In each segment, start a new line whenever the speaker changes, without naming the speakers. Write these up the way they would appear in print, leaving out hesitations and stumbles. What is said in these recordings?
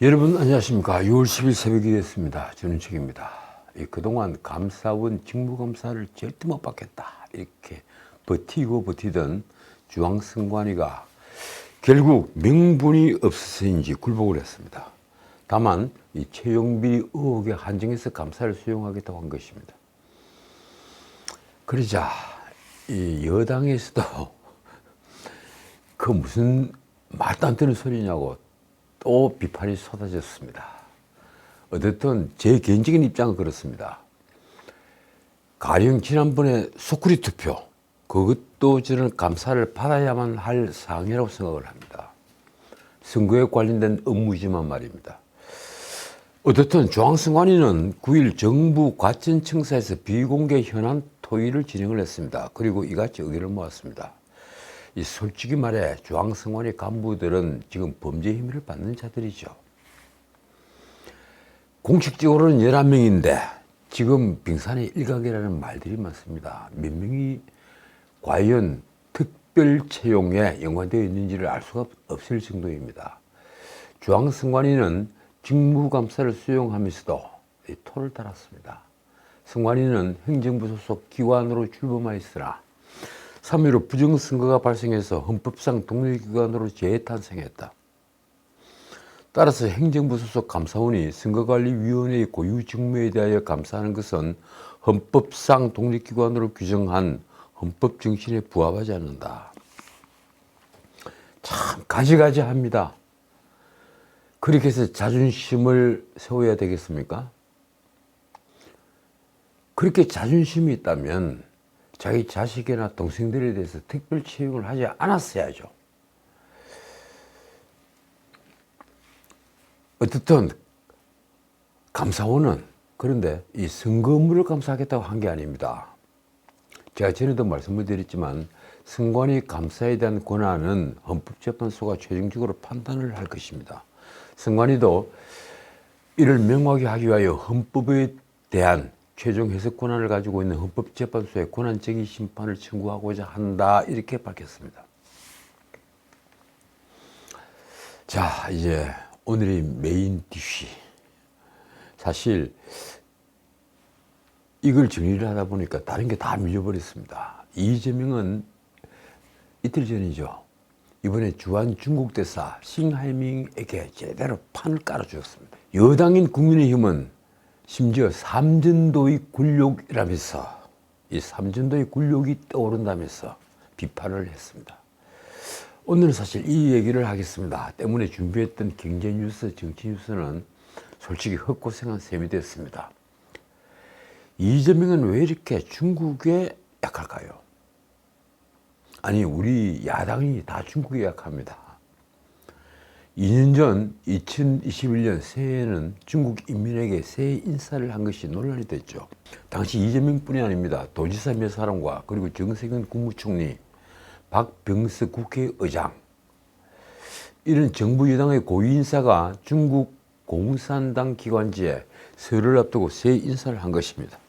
여러분 안녕하십니까. 6월 10일 새벽이 됐습니다. 전은책입니다. 그동안 감사원 직무검사를 절대 못 받겠다 이렇게 버티던 중앙선관위가 결국 명분이 없어서인지 굴복을 했습니다. 다만 이 채용비리 의혹에 한정해서 감사를 수용하겠다고 한 것입니다. 그러자 이 여당에서도 그 무슨 말도 안 되는 소리냐고 또 비판이 쏟아졌습니다. 어쨌든 제 개인적인 입장은 그렇습니다. 가령 지난번에 속구리 투표, 그것도 저는 감사를 받아야만 할 사항이라고 생각을 합니다. 선거에 관련된 업무지만 말입니다. 어쨌든 중앙선관위는 9일 정부 과천청사에서 비공개 현안 토의를 진행을 했습니다. 그리고 이같이 의견을 모았습니다. 솔직히 말해 중앙선관위 간부들은 지금 범죄 혐의를 받는 자들이죠. 공식적으로는 11명인데 지금 빙산의 일각이라는 말들이 많습니다. 몇 명이 과연 특별 채용에 연관되어 있는지를 알 수가 없을 정도입니다. 중앙선관위는 직무감사를 수용하면서도 토를 달았습니다. 선관위는 행정부 소속 기관으로 출범하였으나 3.15 부정선거가 발생해서 헌법상 독립기관으로 재탄생했다. 따라서 행정부 소속 감사원이 선거관리위원회의 고유 직무에 대하여 감사하는 것은 헌법상 독립기관으로 규정한 헌법 정신에 부합하지 않는다. 참 가지가지합니다. 그렇게 해서 자존심을 세워야 되겠습니까? 그렇게 자존심이 있다면 자기 자식이나 동생들에 대해서 특별 채용을 하지 않았어야죠. 어쨌든 감사원은 그런데 이 선거 업무를 감사하겠다고 한 게 아닙니다. 제가 전에도 말씀을 드렸지만 선관위 감사에 대한 권한은 헌법재판소가 최종적으로 판단을 할 것입니다. 선관위도 이를 명확히 하기 위하여 헌법에 대한 최종 해석 권한을 가지고 있는 헌법재판소에 권한쟁의 심판을 청구하고자 한다 이렇게 밝혔습니다. 자, 이제 오늘의 메인 디쉬. 사실 이걸 정리를 하다 보니까 다른 게 다 밀려버렸습니다. 이재명은 이틀 전이죠. 이번에 주한 중국 대사 싱하이밍에게 제대로 판을 깔아주었습니다. 여당인 국민의힘은 심지어 삼전도의 굴욕이라면서 이 삼전도의 굴욕이 떠오른다면서 비판을 했습니다. 오늘은 사실 이 얘기를 하겠습니다. 때문에 준비했던 경제뉴스, 정치뉴스는 솔직히 헛고생한 셈이 됐습니다. 이재명은 왜 이렇게 중국에 약할까요? 아니 우리 야당이 다 중국에 약합니다. 2년 전 2021년 새해에는 중국 인민에게 새해 인사를 한 것이 논란이 됐죠. 당시 이재명뿐이 아닙니다. 도지사 몇 사람과 그리고 정세균 국무총리, 박병석 국회의장 이런 정부 여당의 고위 인사가 중국 공산당 기관지에 설을 앞두고 새해 인사를 한 것입니다.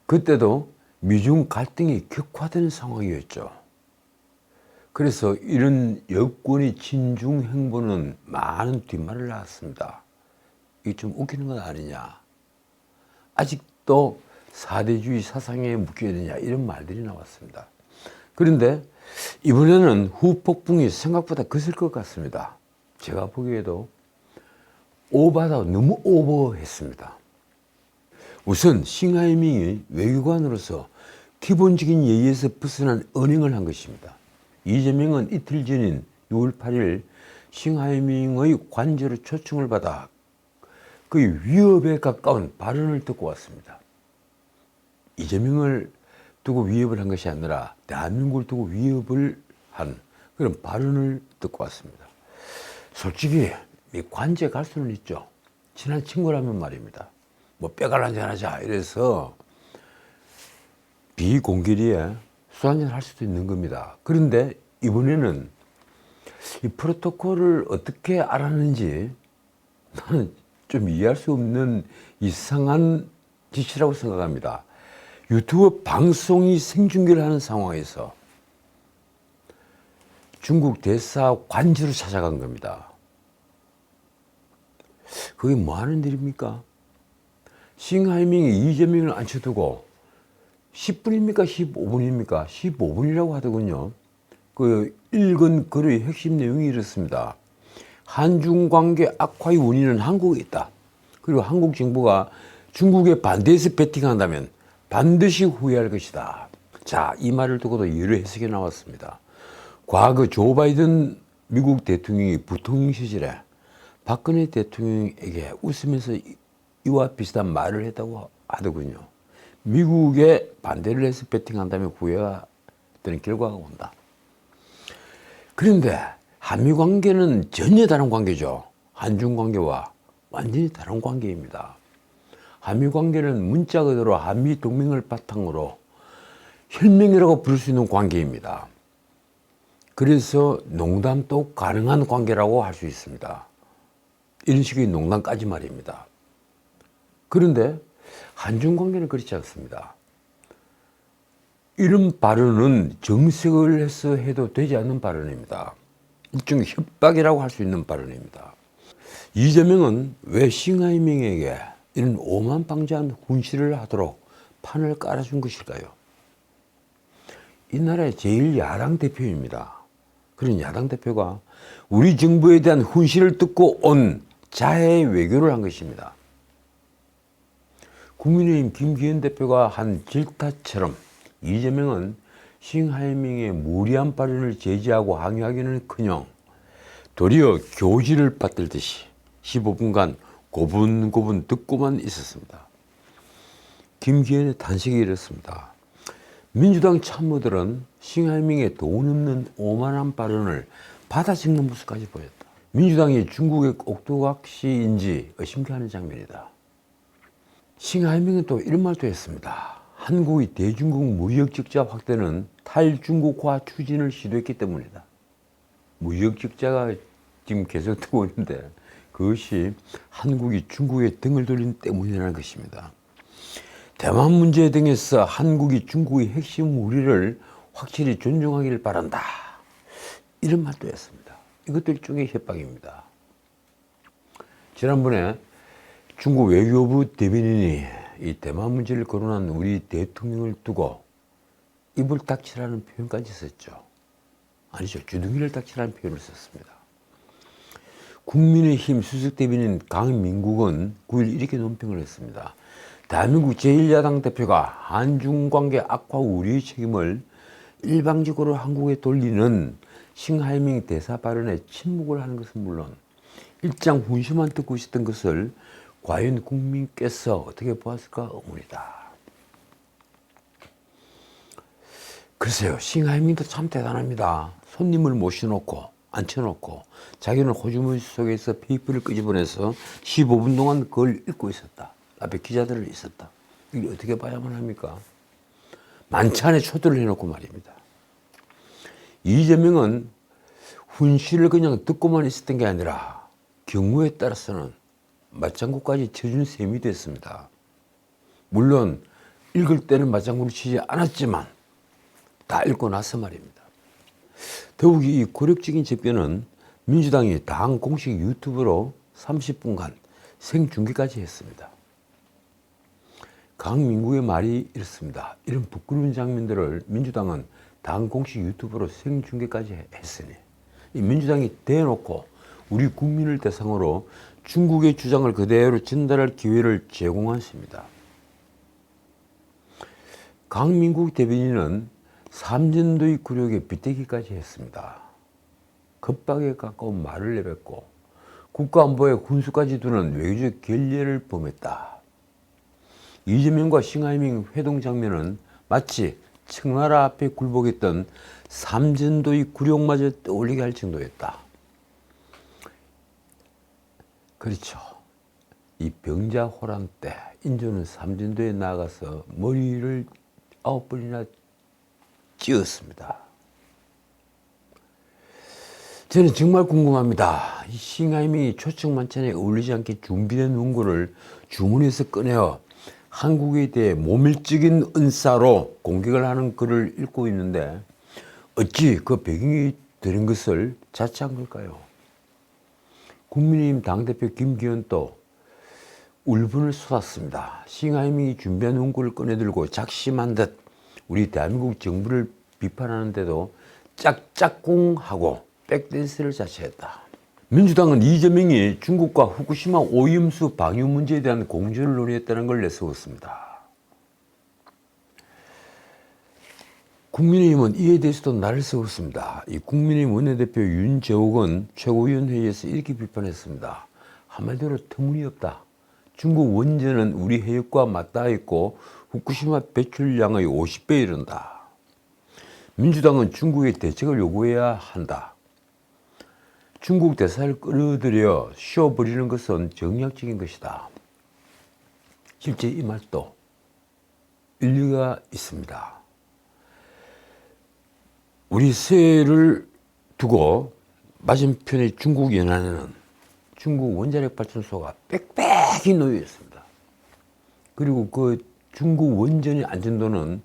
그때도 미중 갈등이 격화되는 상황이었죠. 그래서 이런 여권의 친중 행보는 많은 뒷말을 낳았습니다. 이게 좀 웃기는 건 아니냐. 아직도 사대주의 사상에 묶여야 되냐 이런 말들이 나왔습니다. 그런데 이번에는 후폭풍이 생각보다 거슬 것 같습니다. 제가 보기에도 오바다 너무 오버했습니다. 우선 싱하이밍이 외교관으로서 기본적인 예의에서 벗어난 언행을 한 것입니다. 이재명은 이틀 전인 6월 8일 싱하이밍의 관저로 초청을 받아 거의 위협에 가까운 발언을 듣고 왔습니다. 이재명을 두고 위협을 한 것이 아니라 대한민국을 두고 위협을 한 그런 발언을 듣고 왔습니다. 솔직히 이 관저에 갈 수는 있죠. 친한 친구라면 말입니다. 뭐 뼈갈 한잔하자 이래서 비공개리에 술 한잔 할 수도 있는 겁니다. 그런데 이번에는 이 프로토콜을 어떻게 알았는지 나는 좀 이해할 수 없는 이상한 짓이라고 생각합니다. 유튜브 방송이 생중계를 하는 상황에서 중국 대사 관저로 찾아간 겁니다. 그게 뭐 하는 일입니까? 싱하이밍이 이재명을 앉혀두고 10분입니까? 15분입니까? 15분이라고 하더군요. 그 읽은 글의 핵심 내용이 이렇습니다. 한중 관계 악화의 원인은 한국에 있다. 그리고 한국 정부가 중국에 반대해서 배팅한다면 반드시 후회할 것이다. 자, 이 말을 두고도 여러 해석이 나왔습니다. 과거 조 바이든 미국 대통령이 부통령 시절에 박근혜 대통령에게 웃으면서 이와 비슷한 말을 했다고 하더군요. 미국에 반대를 해서 배팅한다면 후회가 되는 결과가 온다. 그런데 한미 관계는 전혀 다른 관계죠. 한중 관계와 완전히 다른 관계입니다. 한미 관계는 문자 그대로 한미 동맹을 바탕으로 혈맹이라고 부를 수 있는 관계입니다. 그래서 농담도 가능한 관계라고 할 수 있습니다. 이런 식의 농담까지 말입니다. 그런데 한중 관계는 그렇지 않습니다. 이런 발언은 정색을 해서 해도 되지 않는 발언입니다. 일종의 협박이라고 할 수 있는 발언입니다. 이재명은 왜 싱하이밍에게 이런 오만방자한 훈시를 하도록 판을 깔아준 것일까요? 이 나라의 제일 야당 대표입니다. 그런 야당 대표가 우리 정부에 대한 훈시를 듣고 온 자해의 외교를 한 것입니다. 국민의힘 김기현 대표가 한 질타처럼 이재명은 싱하이밍의 무리한 발언을 제지하고 항의하기는커녕 도리어 교지를 받들듯이 15분간 고분고분 듣고만 있었습니다. 김기현의 단식이 이렇습니다. 민주당 참모들은 싱하이밍의 돈 없는 오만한 발언을 받아적는 모습까지 보였다. 민주당이 중국의 옥두각시인지 의심케 하는 장면이다. 싱하이밍은 또 이런 말도 했습니다. 한국의 대중국 무역적자 확대는 탈중국화 추진을 시도했기 때문이다. 무역적자가 지금 계속되고 있는데 그것이 한국이 중국에 등을 돌린 때문이라는 것입니다. 대만 문제 등에서 한국이 중국의 핵심 우리를 확실히 존중하기를 바란다. 이런 말도 했습니다. 이것도 일종의 협박입니다. 지난번에 중국 외교부 대변인이 이 대만 문제를 거론한 우리 대통령을 두고 입을 닥치라는 표현까지 썼죠. 아니죠. 주둥이를 닥치라는 표현을 썼습니다. 국민의힘 수석 대변인 강민국은 9일 이렇게 논평을 했습니다. 대한민국 제1야당 대표가 한중관계 악화 우려의 책임을 일방적으로 한국에 돌리는 싱하이밍 대사 발언에 침묵을 하는 것은 물론 일장 훈시만 듣고 있었던 것을 과연 국민께서 어떻게 보았을까 의문이다. 글쎄요. 싱하이밍도 참 대단합니다. 손님을 모셔놓고 앉혀놓고 자기는 호주머니 속에서 페이퍼를 끄집어내서 15분 동안 그걸 읽고 있었다. 앞에 기자들은 있었다. 이걸 어떻게 봐야만 합니까? 만찬에 초대를 해놓고 말입니다. 이재명은 훈시를 그냥 듣고만 있었던 게 아니라 경우에 따라서는 맞장구까지 쳐준 셈이 됐습니다. 물론 읽을 때는 맞장구를 치지 않았지만 다 읽고 나서 말입니다. 더욱이 이 굴욕적인 접견은 민주당이 당 공식 유튜브로 30분간 생중계까지 했습니다. 강민국의 말이 이렇습니다. 이런 부끄러운 장면들을 민주당은 당 공식 유튜브로 생중계까지 했으니 이 민주당이 대놓고 우리 국민을 대상으로 중국의 주장을 그대로 전달할 기회를 제공한 셈입니다. 강민국 대변인은 삼전도의 굴욕에 빗대기까지 했습니다. 겁박에 가까운 말을 내뱉고 국가안보에 훈수까지 두는 외교적 결례를 범했다. 이재명과 싱하이밍 회동 장면은 마치 청나라 앞에 굴복했던 삼전도의 굴욕마저 떠올리게 할 정도였다. 그렇죠. 이 병자호란 때 인조는 삼전도에 나가서 머리를 9번이나 찧었습니다. 저는 정말 궁금합니다. 이 싱하이밍이 초청만찬에 어울리지 않게 준비된 원고를 주문해서 꺼내어 한국에 대해 모밀적인 은사로 공격을 하는 글을 읽고 있는데 어찌 그 배경이 되는 것을 자처한 걸까요? 국민의힘 당대표 김기현도 울분을 쏟았습니다. 싱하이밍이 준비한 문구를 꺼내들고 작심한 듯 우리 대한민국 정부를 비판하는데도 짝짝꿍하고 백댄스를 자처했다. 민주당은 이재명이 중국과 후쿠시마 오염수 방류 문제에 대한 공조를 논의했다는 걸 내세웠습니다. 국민의힘은 이에 대해서도 날을 세웠습니다. 이 국민의힘 원내대표 윤재옥은 최고위원 회의에서 이렇게 비판했습니다. 한마디로 터무니없다. 중국 원전은 우리 해역과 맞닿아 있고 후쿠시마 배출량의 50배에 이른다. 민주당은 중국에 대책을 요구해야 한다. 중국 대사를 끌어들여 쉬어버리는 것은 정략적인 것이다. 실제 이 말도 일리가 있습니다. 우리 서해를 두고 맞은편의 중국 연안에는 중국 원자력 발전소가 빽빽히 놓여 있습니다. 그리고 그 중국 원전의 안전도는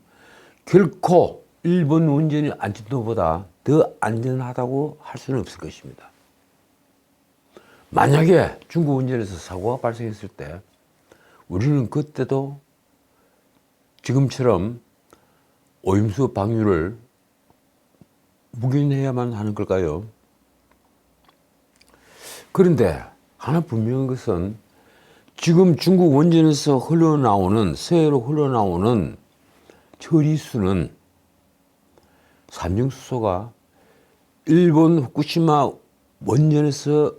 결코 일본 원전의 안전도보다 더 안전하다고 할 수는 없을 것입니다. 만약에 중국 원전에서 사고가 발생했을 때 우리는 그때도 지금처럼 오염수 방류를 묵인해야만 하는 걸까요? 그런데 하나 분명한 것은 지금 중국 원전에서 흘러나오는 서해로 흘러나오는 처리수는 삼중수소가 일본 후쿠시마 원전에서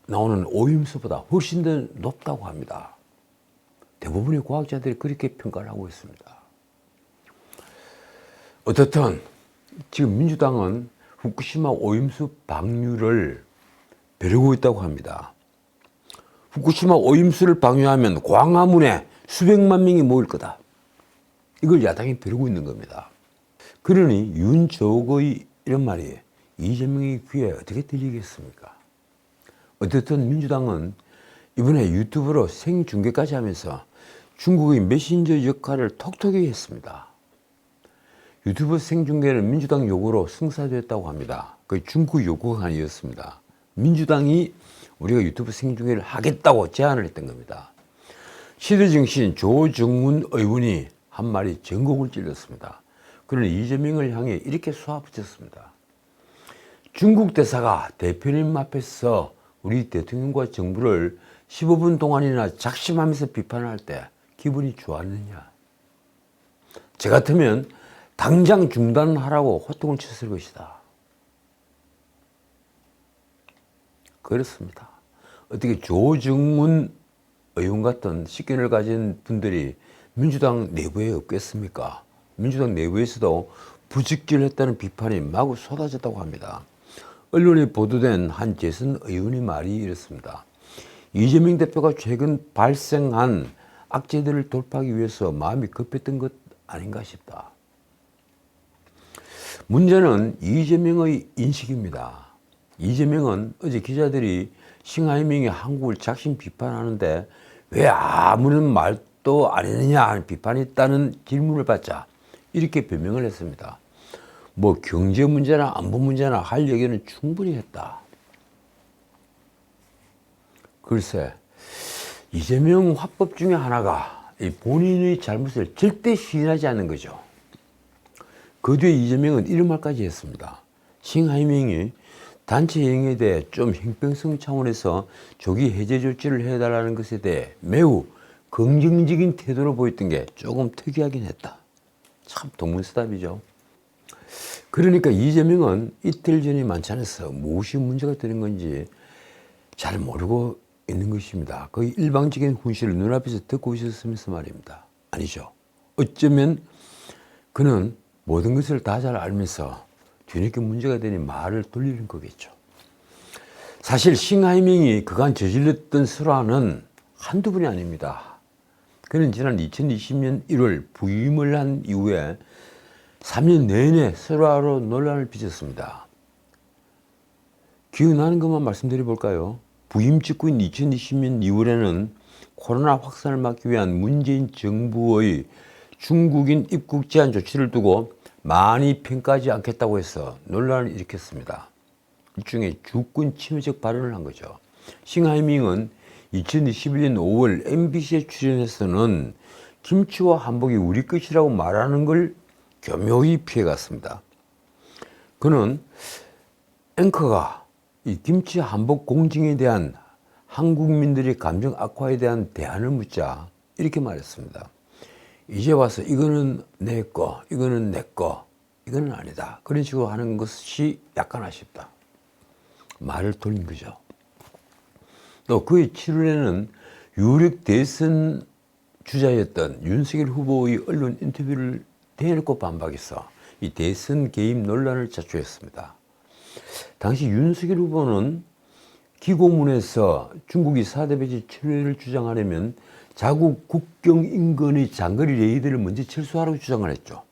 나오는 오염수보다 훨씬 더 높다고 합니다. 대부분의 과학자들이 그렇게 평가를 하고 있습니다. 어떻든 지금 민주당은 후쿠시마 오염수 방류를 벼르고 있다고 합니다. 후쿠시마 오염수를 방류하면 광화문에 수백만 명이 모일 거다. 이걸 야당이 벼르고 있는 겁니다. 그러니 윤저옥의 이런 말이 이재명의 귀에 어떻게 들리겠습니까? 어쨌든 민주당은 이번에 유튜브로 생중계까지 하면서 중국의 메신저 역할을 톡톡히 했습니다. 유튜브 생중계는 민주당 요구로 성사됐다고 합니다. 그 중국 요구가 아니었습니다. 민주당이 우리가 유튜브 생중계를 하겠다고 제안을 했던 겁니다. 시대정신 조정문 의원이 한 말이 전곡을 찔렀습니다. 그러나 이재명을 향해 이렇게 쏘아붙였습니다. 중국 대사가 대표님 앞에서 우리 대통령과 정부를 15분 동안이나 작심하면서 비판할 때 기분이 좋았느냐? 저 같으면 당장 중단하라고 호통을 쳤을 것이다. 그렇습니다. 어떻게 조정문 의원 같은 식견을 가진 분들이 민주당 내부에 없겠습니까? 민주당 내부에서도 부직질했다는 비판이 마구 쏟아졌다고 합니다. 언론에 보도된 한 재선 의원의 말이 이렇습니다. 이재명 대표가 최근 발생한 악재들을 돌파하기 위해서 마음이 급했던 것 아닌가 싶다. 문제는 이재명의 인식입니다. 이재명은 어제 기자들이 싱하이밍이 한국을 작심 비판하는데 왜 아무런 말도 안 했느냐 하는 비판이 있다는 질문을 받자 이렇게 변명을 했습니다. 뭐 경제 문제나 안보 문제나 할 얘기는 충분히 했다. 글쎄, 이재명 화법 중에 하나가 본인의 잘못을 절대 시인하지 않는 거죠. 그 뒤에 이재명은 이런 말까지 했습니다. 싱하이밍이 단체 행위에 대해 좀 형평성 차원에서 조기 해제 조치를 해달라는 것에 대해 매우 긍정적인 태도를 보였던 게 조금 특이하긴 했다. 참 동문서답이죠. 그러니까 이재명은 이틀 전에 만찬에서 무엇이 문제가 되는 건지 잘 모르고 있는 것입니다. 거의 일방적인 훈시를 눈앞에서 듣고 있었으면서 말입니다. 아니죠. 어쩌면 그는 모든 것을 다 잘 알면서 뒤늦게 문제가 되니 말을 돌리는 거겠죠. 사실 싱하이밍이 그간 저질렀던 설화는 한두 번이 아닙니다. 그는 지난 2020년 1월 부임을 한 이후에 3년 내내 설화로 논란을 빚었습니다. 기억나는 것만 말씀드려 볼까요? 부임 직후인 2020년 2월에는 코로나 확산을 막기 위한 문재인 정부의 중국인 입국 제한 조치를 두고 많이 평가하지 않겠다고 해서 논란을 일으켰습니다. 일종의 주권 침해적 발언을 한 거죠. 싱하이밍은 2021년 5월 MBC에 출연해서는 김치와 한복이 우리 것이라고 말하는 걸 교묘히 피해갔습니다. 그는 앵커가 이 김치 한복 공징에 대한 한국민들의 감정 악화에 대한 대안을 묻자 이렇게 말했습니다. 이제 와서 이거는 내 거, 이거는 내 거, 이거는 아니다. 그런 식으로 하는 것이 약간 아쉽다. 말을 돌린 거죠. 또 그의 7월에는 유력 대선 주자였던 윤석열 후보의 언론 인터뷰를 대놓고 반박해서 이 대선 개입 논란을 자초했습니다. 당시 윤석열 후보는 기고문에서 중국이 4대 배치 철회를 주장하려면 자국 국경 인근의 장거리 레이더를 먼저 철수하라고 주장을 했죠.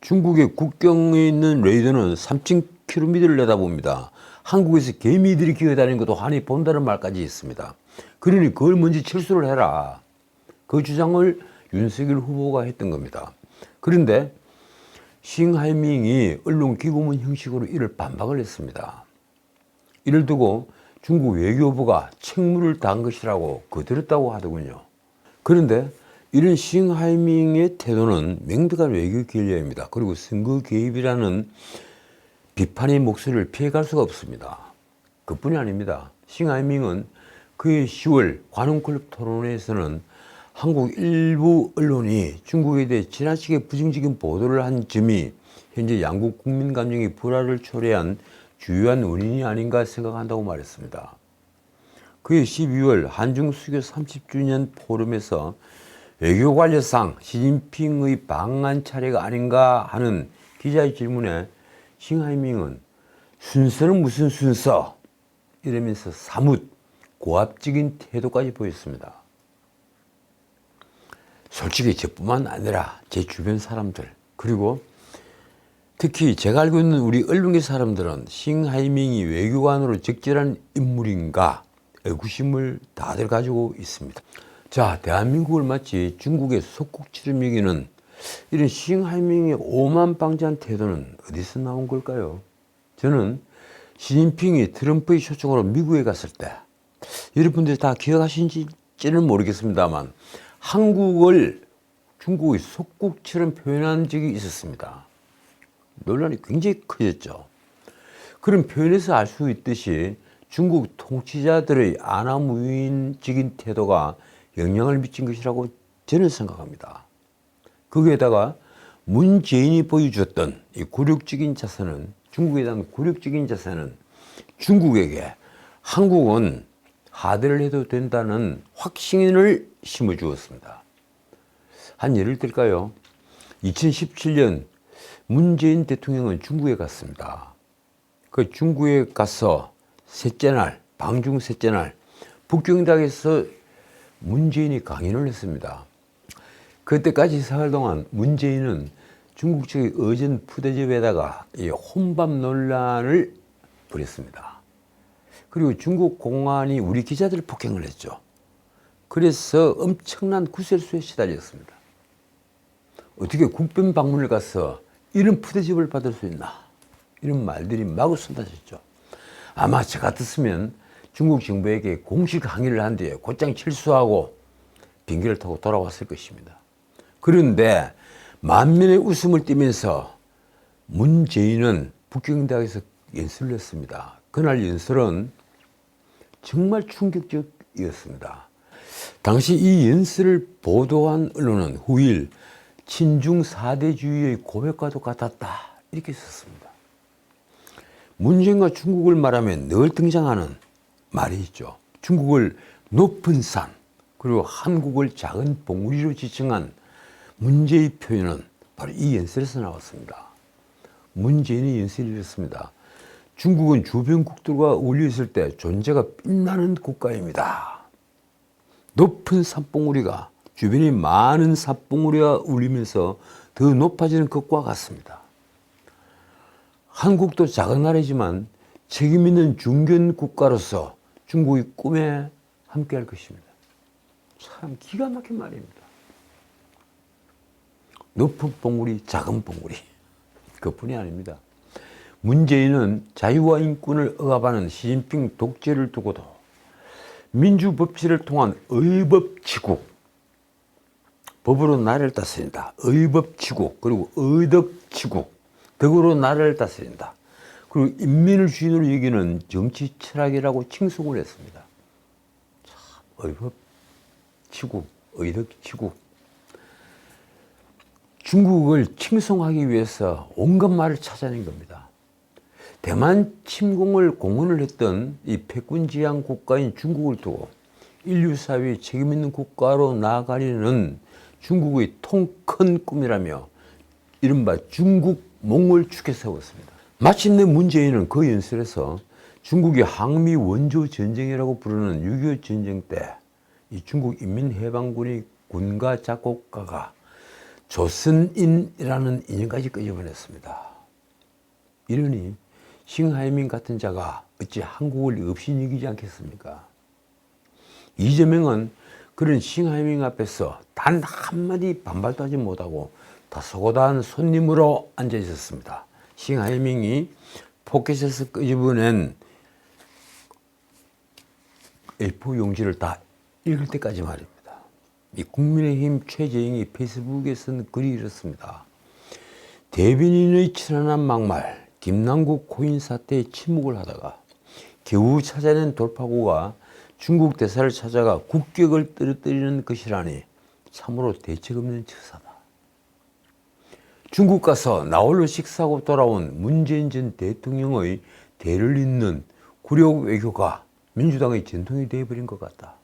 중국의 국경에 있는 레이더는 3,000km를 내다봅니다. 한국에서 개미들이 기어다니는 것도 환히 본다는 말까지 있습니다. 그러니 그걸 먼저 철수를 해라. 그 주장을 윤석열 후보가 했던 겁니다. 그런데 싱하이밍이 언론 기고문 형식으로 이를 반박을 했습니다. 이를 두고 중국 외교부가 책무를 다한 것이라고 거들었다고 하더군요. 그런데 이런 싱하이밍의 태도는 명백한 외교 결여입니다. 그리고 선거 개입이라는 비판의 목소리를 피해갈 수가 없습니다. 그뿐이 아닙니다. 싱하이밍은 그해 10월 관훈클럽 토론회에서는 한국 일부 언론이 중국에 대해 지나치게 부정적인 보도를 한 점이 현재 양국 국민 감정의 불화를 초래한 주요한 원인이 아닌가 생각한다고 말했습니다. 그해 12월 한중 수교 30주년 포럼에서 외교 관련상 시진핑의 방한 차례가 아닌가 하는 기자의 질문에 싱하이밍은 순서는 무슨 순서? 이러면서 사뭇 고압적인 태도까지 보였습니다. 솔직히 저뿐만 아니라 제 주변 사람들 그리고 특히 제가 알고 있는 우리 언론계 사람들은 싱하이밍이 외교관으로 적절한 인물인가 의구심을 다들 가지고 있습니다. 자, 대한민국을 마치 중국의 속국처럼 여기는 이런 싱하이밍의 오만방자한 태도는 어디서 나온 걸까요? 저는 시진핑이 트럼프의 초청으로 미국에 갔을 때 여러분들이 다 기억하신지는 모르겠습니다만 한국을 중국의 속국처럼 표현한 적이 있었습니다. 논란이 굉장히 커졌죠. 그런 표현에서 알 수 있듯이 중국 통치자들의 아나무인적인 태도가 영향을 미친 것이라고 저는 생각합니다. 거기에다가 문재인이 보여주었던 이 굴욕적인 자세는 중국에 대한 굴욕적인 자세는 중국에게 한국은 하대를 해도 된다는 확신을 심어주었습니다. 한 예를 들까요? 2017년 문재인 대통령은 중국에 갔습니다. 그 중국에 가서 셋째 날, 방중 셋째 날 북경당에서 문재인이 강연을 했습니다. 그때까지 사흘 동안 문재인은 중국 측의 어전 푸대접에다가 이 혼밥 논란을 벌였습니다. 그리고 중국 공안이 우리 기자들을 폭행을 했죠. 그래서 엄청난 구설수에 시달렸습니다. 어떻게 국빈 방문을 가서 이런 푸대접을 받을 수 있나? 이런 말들이 마구 쏟아졌죠. 아마 저 같았으면 중국 정부에게 공식 항의를 한 뒤에 곧장 철수하고 비행기를 타고 돌아왔을 것입니다. 그런데 만면의 웃음을 띠면서 문재인은 북경대학에서 연설을 했습니다. 그날 연설은 정말 충격적이었습니다. 당시 이 연설을 보도한 언론은 후일 친중 4대주의의 고백과도 같았다 이렇게 썼습니다. 문재인과 중국을 말하면 늘 등장하는 말이 있죠. 중국을 높은 산 그리고 한국을 작은 봉우리로 지칭한 문제의 표현은 바로 이 연설에서 나왔습니다. 문재인의 연설이 이렇습니다. 중국은 주변 국들과 어울려 있을 때 존재가 빛나는 국가입니다. 높은 산봉우리가 주변에 많은 산봉우리가 울리면서 더 높아지는 것과 같습니다. 한국도 작은 나라이지만 책임 있는 중견 국가로서 중국의 꿈에 함께할 것입니다. 참 기가 막힌 말입니다. 높은 봉우리, 작은 봉우리. 그뿐이 아닙니다. 문재인은 자유와 인권을 억압하는 시진핑 독재를 두고도 민주법치를 통한 의법치국, 법으로 나라를 다스린다. 의법치국, 그리고 의덕치국, 덕으로 나라를 다스린다. 그리고 인민을 주인으로 여기는 정치 철학이라고 칭송을 했습니다. 의법치국, 의덕치국. 중국을 칭송하기 위해서 온갖 말을 찾아낸 겁니다. 대만 침공을 공언을 했던 이 패권지향 국가인 중국을 두고 인류 사회의 책임 있는 국가로 나아가려는 중국의 통 큰 꿈이라며 이른바 중국 몽을 축에 세웠습니다. 마침내 문재인은 그 연설에서 중국이 항미 원조 전쟁이라고 부르는 6.25 전쟁 때 이 중국 인민해방군의 군가 작곡가가 조선인이라는 인연까지 끄집어냈습니다. 이러니 싱하이밍 같은 자가 어찌 한국을 없이 여기지 않겠습니까? 이재명은 그런 싱하이밍 앞에서 단 한마디 반발도 하지 못하고 다소곳한 손님으로 앉아 있었습니다. 싱하이밍이 포켓에서 끄집어낸 A4 용지를 다 읽을 때까지 말입니다. 이 국민의힘 최재형이 페이스북에 쓴 글이 이렇습니다. 대변인의 천안한 막말, 김남국 코인 사태에 침묵을 하다가 겨우 찾아낸 돌파구가 중국 대사를 찾아가 국격을 떨어뜨리는 것이라니 참으로 대책 없는 처사다. 중국 가서 나홀로 식사하고 돌아온 문재인 전 대통령의 대를 잇는 굴욕 외교가 민주당의 전통이 되어버린 것 같다.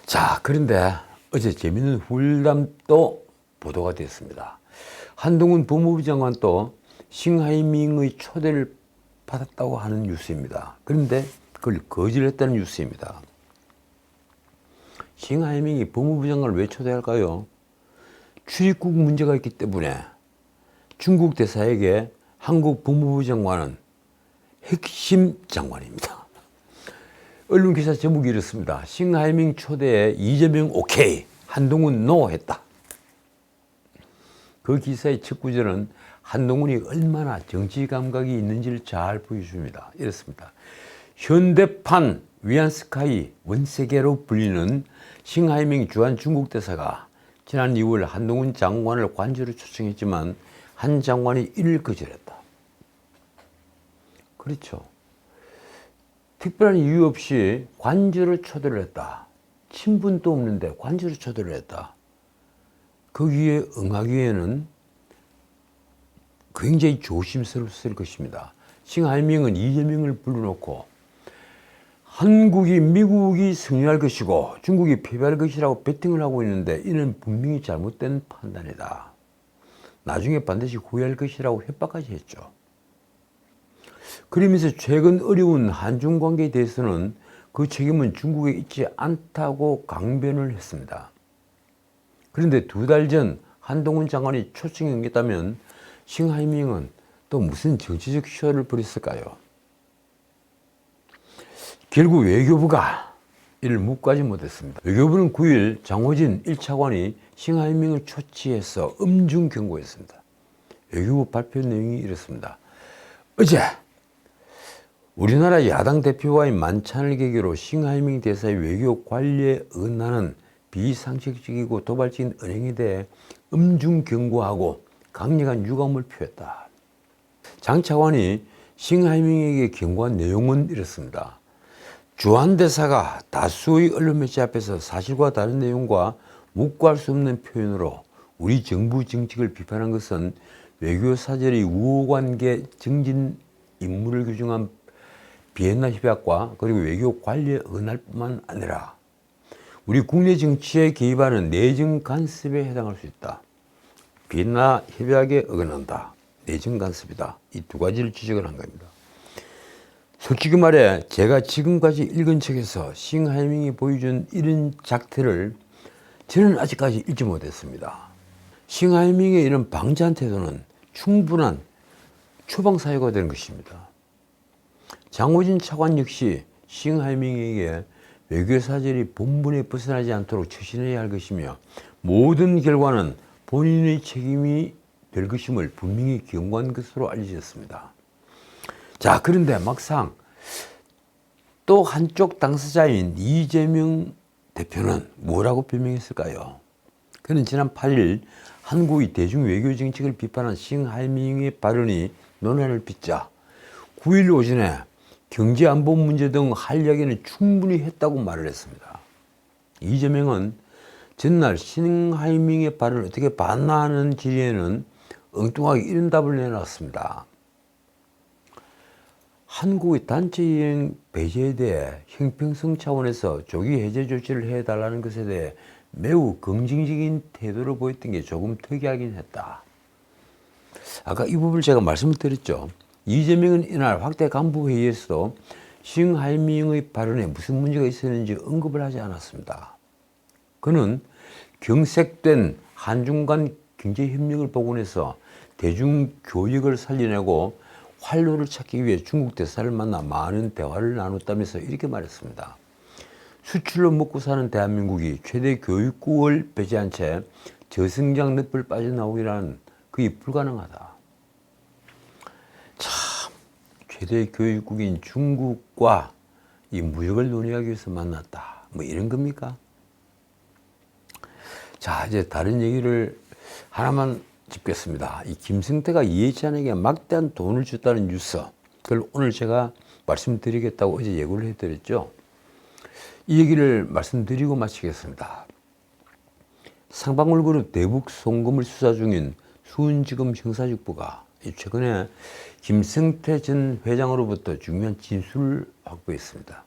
자, 그런데 어제 재미있는 훌담도 보도가 됐습니다. 한동훈 법무부 장관도 싱하이밍의 초대를 받았다고 하는 뉴스입니다. 그런데 그걸 거절했다는 뉴스입니다. 싱하이밍이 법무부 장관을 왜 초대할까요? 출입국 문제가 있기 때문에 중국 대사에게 한국 법무부 장관은 핵심 장관입니다. 언론 기사 제목이 이렇습니다. 싱하이밍 초대에 이재명 오케이, 한동훈 노 했다. 그 기사의 첫 구절은 한동훈이 얼마나 정치 감각이 있는지를 잘 보여줍니다. 이렇습니다. 현대판 위안스카이 원세계로 불리는 싱하이밍 주한 중국 대사가 지난 2월 한동훈 장관을 관저로 초청했지만 한 장관이 이를 거절했다. 그렇죠. 특별한 이유 없이 관저로 초대를 했다. 친분도 없는데 관저로 초대를 했다. 거기에 응하기에는 굉장히 조심스러웠을 것입니다. 싱하이밍은 이재명을 불러놓고 한국이 미국이 승리할 것이고 중국이 패배할 것이라고 베팅을 하고 있는데 이는 분명히 잘못된 판단이다. 나중에 반드시 후회할 것이라고 협박까지 했죠. 그러면서 최근 어려운 한중 관계에 대해서는 그 책임은 중국에 있지 않다고 강변을 했습니다. 그런데 2달 전 한동훈 장관이 초청에 응했다면 싱하이밍은 또 무슨 정치적 쇼를 벌였을까요? 결국 외교부가 이를 묵과지 못했습니다. 외교부는 9일 장호진 1차관이 싱하이밍을 초치해서 엄중 경고했습니다. 외교부 발표 내용이 이렇습니다. 어제 우리나라 야당 대표와의 만찬을 계기로 싱하이밍 대사의 외교 관리에 어긋나는 비상식적이고 도발적인 언행에 대해 엄중 경고하고 강력한 유감을 표했다. 장 차관이 싱하이밍에게 경고한 내용은 이렇습니다. 주한 대사가 다수의 언론 매체 앞에서 사실과 다른 내용과 묵과할 수 없는 표현으로 우리 정부 정책을 비판한 것은 외교 사절의 우호관계 정진 임무를 규정한 비엔나 협약과 그리고 외교 관리에 어긋날 뿐만 아니라 우리 국내 정치에 개입하는 내정 간섭에 해당할 수 있다. 비엔나 협약에 어긋난다. 내정 간섭이다. 이 2가지를 지적을 한 겁니다. 솔직히 말해 제가 지금까지 읽은 책에서 싱하이밍이 보여준 이런 작태를 저는 아직까지 읽지 못했습니다. 싱하이밍의 이런 방자한 태도는 충분한 추방사유가 되는 것입니다. 장호진 차관 역시 싱하이밍에게 외교사절이 본분에 벗어나지 않도록 처신해야 할 것이며 모든 결과는 본인의 책임이 될 것임을 분명히 경고한 것으로 알려졌습니다. 자, 그런데 막상 또 한쪽 당사자인 이재명 대표는 뭐라고 변명했을까요? 그는 지난 8일 한국의 대중외교정책을 비판한 싱하이밍의 발언이 논란을 빚자 9일 오전에 경제안보 문제 등 할 이야기는 충분히 했다고 말을 했습니다. 이재명은 전날 싱하이밍의 발언을 어떻게 봤나 하는 질의에는 엉뚱하게 이런 답을 내놨습니다. 한국의 단체 여행 배제에 대해 형평성 차원에서 조기 해제 조치를 해달라는 것에 대해 매우 긍정적인 태도를 보였던 게 조금 특이하긴 했다. 아까 이 부분을 제가 말씀을 드렸죠. 이재명은 이날 확대 간부 회의에서도 싱하이밍의 발언에 무슨 문제가 있었는지 언급을 하지 않았습니다. 그는 경색된 한중 간 경제협력을 복원해서 대중교역을 살려내고 활로를 찾기 위해 중국 대사를 만나 많은 대화를 나눴다면서 이렇게 말했습니다. 수출로 먹고 사는 대한민국이 최대 교육국을 배제한 채 저성장 늪을 빠져나오기란 그게 불가능하다. 참, 최대 교육국인 중국과 이 무역을 논의하기 위해서 만났다. 뭐 이런 겁니까? 자, 이제 다른 얘기를 하나만 짚겠습니다. 이 김승태가 이해찬에게 막대한 돈을 줬다는 뉴스, 그걸 오늘 제가 말씀드리겠다고 어제 예고를 해드렸죠. 이 얘기를 말씀드리고 마치겠습니다. 상방울그룹 대북 송금을 수사 중인 수원지검 형사직부가 최근에 김승태 전 회장으로부터 중요한 진술을 확보했습니다.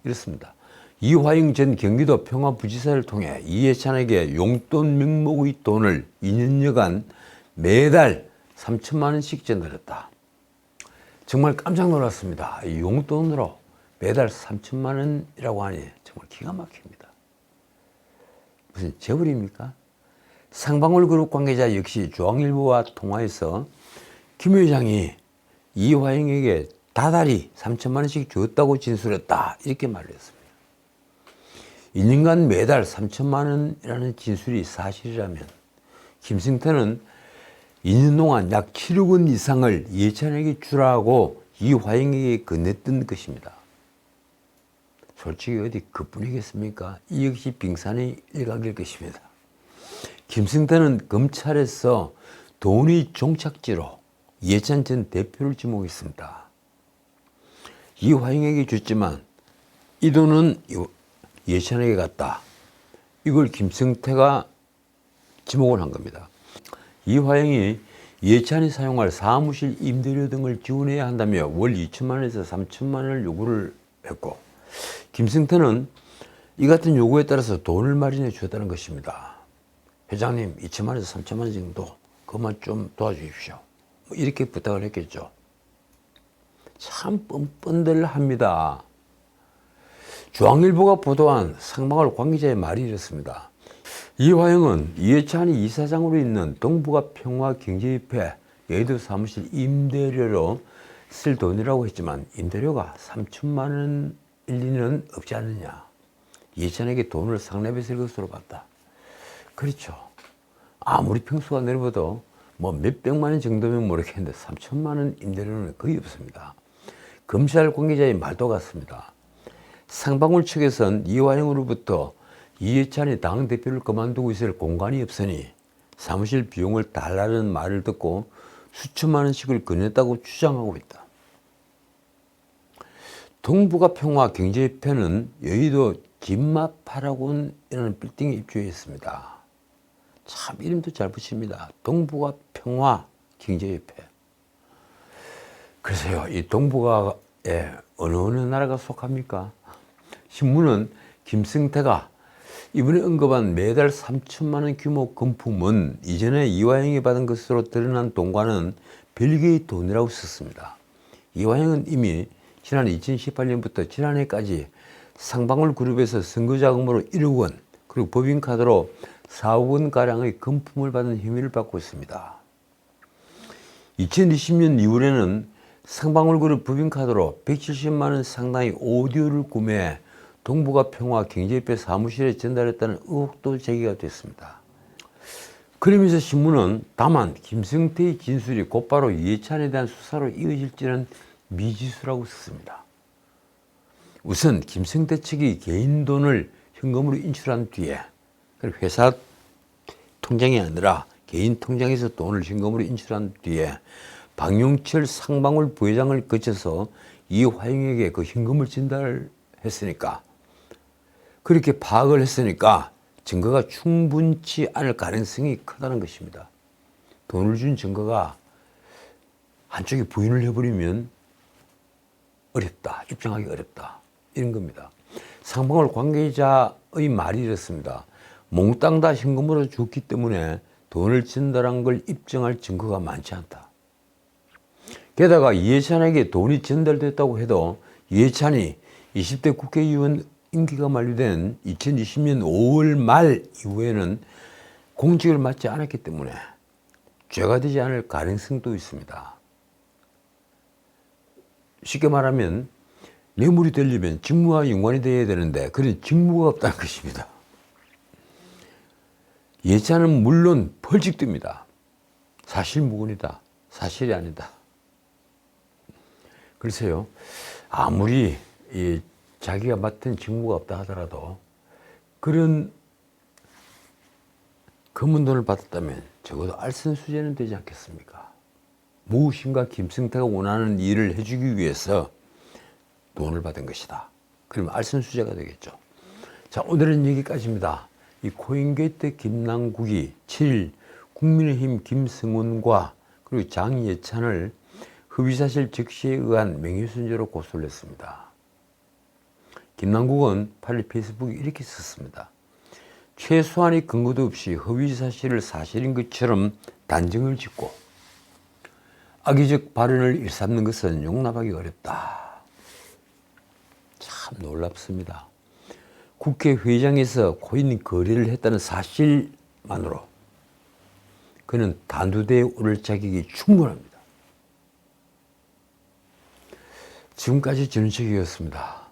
이렇습니다. 이화영 전 경기도 평화부지사를 통해 이해찬에게 용돈 명목의 돈을 2년여간 매달 3천만 원씩 전달했다. 정말 깜짝 놀랐습니다. 용돈으로 매달 3천만 원이라고 하니 정말 기가 막힙니다. 무슨 재벌입니까? 상방울그룹 관계자 역시 중앙일보와 통화에서 김 회장이 이화영에게 다달이 3천만 원씩 줬다고 진술했다. 이렇게 말을 했습니다. 2년간 매달 3천만 원이라는 진술이 사실이라면 김승태는 2년 동안 약 7억 원 이상을 이해찬에게 주라고 이화영에게 건넸던 것입니다. 솔직히 어디 그뿐이겠습니까? 이 역시 빙산의 일각일 것입니다. 김승태는 검찰에서 돈의 종착지로 이해찬 전 대표를 지목했습니다. 이화영에게 줬지만 이 돈은 이해찬에게 갔다. 이걸 김승태가 지목을 한 겁니다. 이화영이 이해찬이 사용할 사무실 임대료 등을 지원해야 한다며 월 2천만 원에서 3천만 원을 요구를 했고, 김승태는 이 같은 요구에 따라서 돈을 마련해 주었다는 것입니다. 회장님 2천만 원에서 3천만 원 정도 그만 좀 도와주십시오. 뭐 이렇게 부탁을 했겠죠. 참 뻔뻔들합니다. 중앙일보가 보도한 상방울 관계자의 말이 이렇습니다. 이화영은 이해찬이 이사장으로 있는 동북아 평화경제협회 여의도 사무실 임대료로 쓸 돈이라고 했지만 임대료가 3천만 원일 리는 없지 않느냐. 이해찬에게 돈을 상납해 쓸 것으로 봤다. 그렇죠. 아무리 평수가 넓어도 뭐 몇백만 원 정도면 모르겠는데 3천만 원 임대료는 거의 없습니다. 검찰 관계자의 말도 같습니다. 상방울 측에선 이화영으로부터 이해찬이 당대표를 그만두고 있을 공간이 없으니 사무실 비용을 달라는 말을 듣고 수천만 원씩을 건넸다고 주장하고 있다. 동북아 평화 경제협회는 여의도 김마파라곤이라는 빌딩에 입주했습니다. 참 이름도 잘 붙입니다. 동북아 평화 경제협회. 그래서요, 이 동북아에 어느 나라가 속합니까? 신문은 김승태가 이번에 언급한 매달 3천만 원 규모 금품은 이전에 이화영이 받은 것으로 드러난 돈과는 별개의 돈이라고 썼습니다. 이화영은 이미 지난 2018년부터 지난해까지 상방울 그룹에서 선거자금으로 1억 원 그리고 법인카드로 4억 원가량의 금품을 받은 혐의를 받고 있습니다. 2020년 2월에는 상방울 그룹 법인카드로 170만 원 상당의 오디오를 구매해 동북아 평화 경제협회 사무실에 전달했다는 의혹도 제기가 됐습니다. 그러면서 신문은 다만 김승태의 진술이 곧바로 이해찬에 대한 수사로 이어질지는 미지수라고 썼습니다. 우선 김성태 측이 개인 돈을 현금으로 인출한 뒤에, 회사 통장이 아니라 개인 통장에서 돈을 현금으로 인출한 뒤에 박용철 상방울 부회장을 거쳐서 이화영에게 그 현금을 전달했으니까, 그렇게 파악을 했으니까 증거가 충분치 않을 가능성이 크다는 것입니다. 돈을 준 증거가 한쪽이 부인을 해버리면 어렵다, 입증하기 어렵다, 이런 겁니다. 상방울 관계자의 말이 이렇습니다. 몽땅 다 현금으로 줬기 때문에 돈을 전달한 걸 입증할 증거가 많지 않다. 게다가 이해찬에게 돈이 전달됐다고 해도 이해찬이 20대 국회의원 임기가 만료된 2020년 5월 말 이후에는 공직을 맡지 않았기 때문에 죄가 되지 않을 가능성도 있습니다. 쉽게 말하면 뇌물이 되려면 직무와 연관이 되어야 되는데 그런 직무가 없다는 것입니다. 예찬은 물론 벌칙됩니다. 사실무근이다, 사실이 아니다. 글쎄요, 아무리 자기가 맡은 직무가 없다 하더라도 그런 검은 돈을 받았다면 적어도 알선수재는 되지 않겠습니까? 무엇인가 김성태가 원하는 일을 해주기 위해서 돈을 받은 것이다. 그러면 알선수재가 되겠죠. 자, 오늘은 여기까지입니다. 이 코인게이트 김남국이 7일 국민의힘 김승훈과 그리고 장예찬을 허위사실 적시에 의한 명예훼손죄로 고소를 했습니다. 김남국은 8일 페이스북에 이렇게 썼습니다. 최소한의 근거도 없이 허위사실을 사실인 것처럼 단정을 짓고 악의적 발언을 일삼는 것은 용납하기 어렵다. 참 놀랍습니다. 국회의장에서 코인 거래를 했다는 사실만으로 그는 단두대에 오를 자격이 충분합니다. 지금까지 전은책이었습니다.